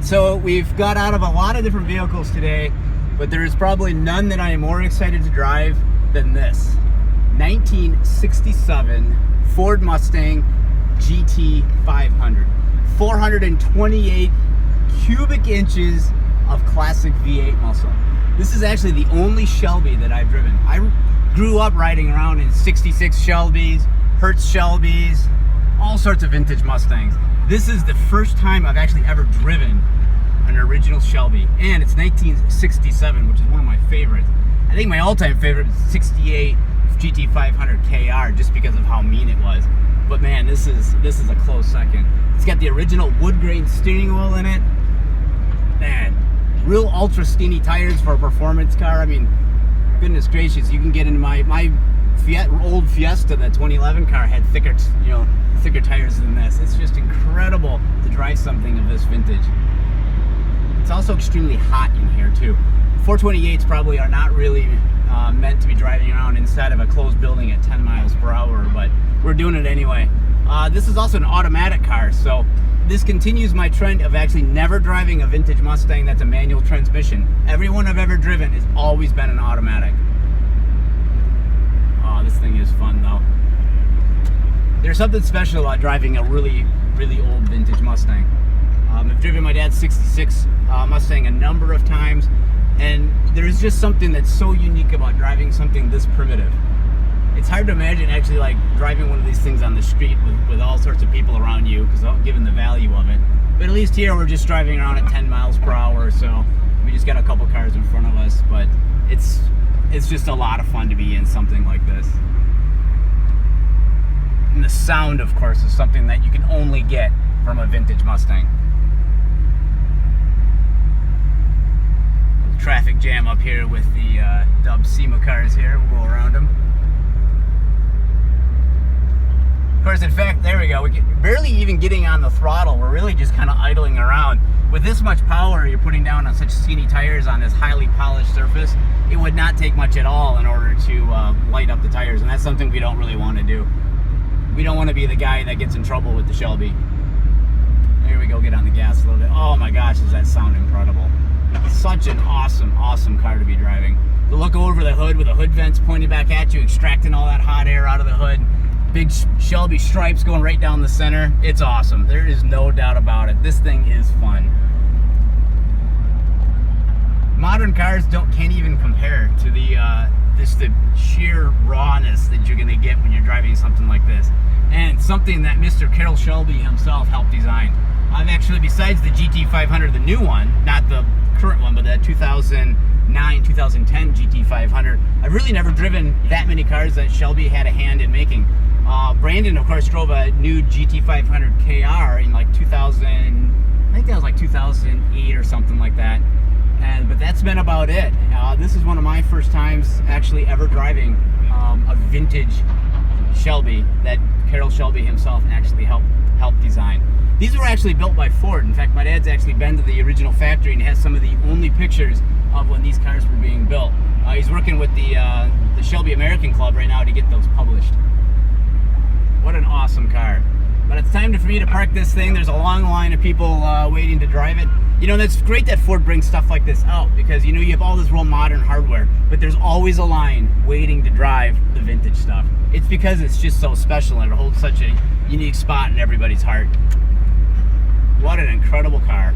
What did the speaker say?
right, so we've got out of a lot of different vehicles today, but there's probably none that I am more excited to drive than this 1967 Ford Mustang GT500. 428 cubic inches of classic V8 muscle. This is actually the only Shelby that I've driven. I grew up riding around in 66 Shelbys, Hertz Shelbys, all sorts of vintage Mustangs. This is the first time I've actually ever driven an original Shelby, and it's 1967, which is one of my favorites. I think my all-time favorite is 68 GT500 KR, just because of how mean it was. But man, this is a close second. It's got the original wood grain steering wheel in it. Man, real ultra skinny tires for a performance car. I mean, goodness gracious, you can get into my old Fiesta, that 2011 car, had thicker tires than this. It's just incredible to drive something of this vintage. It's also extremely hot in here too. 428s probably are not really meant to be driving around inside of a closed building at 10 miles per hour, but we're doing it anyway. This is also an automatic car, so this continues my trend of actually never driving a vintage Mustang that's a manual transmission. Every one I've ever driven has always been an automatic. Oh, this thing is fun though. There's something special about driving a really, really old vintage Mustang. I've driven my dad's 66 Mustang a number of times, and there's just something that's so unique about driving something this primitive. It's hard to imagine actually like driving one of these things on the street with all sorts of people around you, because given the value of it. But at least here we're just driving around at 10 miles per hour, so we just got a couple cars in front of us, but it's just a lot of fun to be in something like this. And the sound, of course, is something that you can only get from a vintage Mustang. Little traffic jam up here with the Dub SEMA cars here. We'll go around them. Of course, in fact, there we go. We're barely even getting on the throttle. We're really just kind of idling around. With this much power you're putting down on such skinny tires on this highly polished surface, it would not take much at all in order to light up the tires, and that's something we don't really want to do. We don't want to be the guy that gets in trouble with the Shelby. There we go, get on the gas a little bit. Oh my gosh, does that sound incredible. Such an awesome, awesome car to be driving. To look over the hood with the hood vents pointing back at you, extracting all that hot air out of the hood. Big Shelby stripes going right down the center. It's awesome. There is no doubt about it. This thing is fun. Modern cars can't even compare to the sheer rawness that you're going to get when you're driving something like this, and something that Mr. Carroll Shelby himself helped design. I've actually, besides the GT500, the new one, not the current one, but that 2009, 2010 GT500, I've really never driven that many cars that Shelby had a hand in making. Brandon, of course, drove a new GT500 KR in like 2000, I think that was like 2008 or something like that. But that's been about it. This is one of my first times actually ever driving a vintage Shelby that Carroll Shelby himself actually helped design. These were actually built by Ford. In fact, my dad's actually been to the original factory and has some of the only pictures of when these cars were being built. He's working with the Shelby American Club right now to get those published. What an awesome car. But it's time for me to park this thing. There's a long line of people waiting to drive it. You know, that's great that Ford brings stuff like this out, because you know you have all this real modern hardware, but there's always a line waiting to drive the vintage stuff. It's because it's just so special and it holds such a unique spot in everybody's heart. What an incredible car.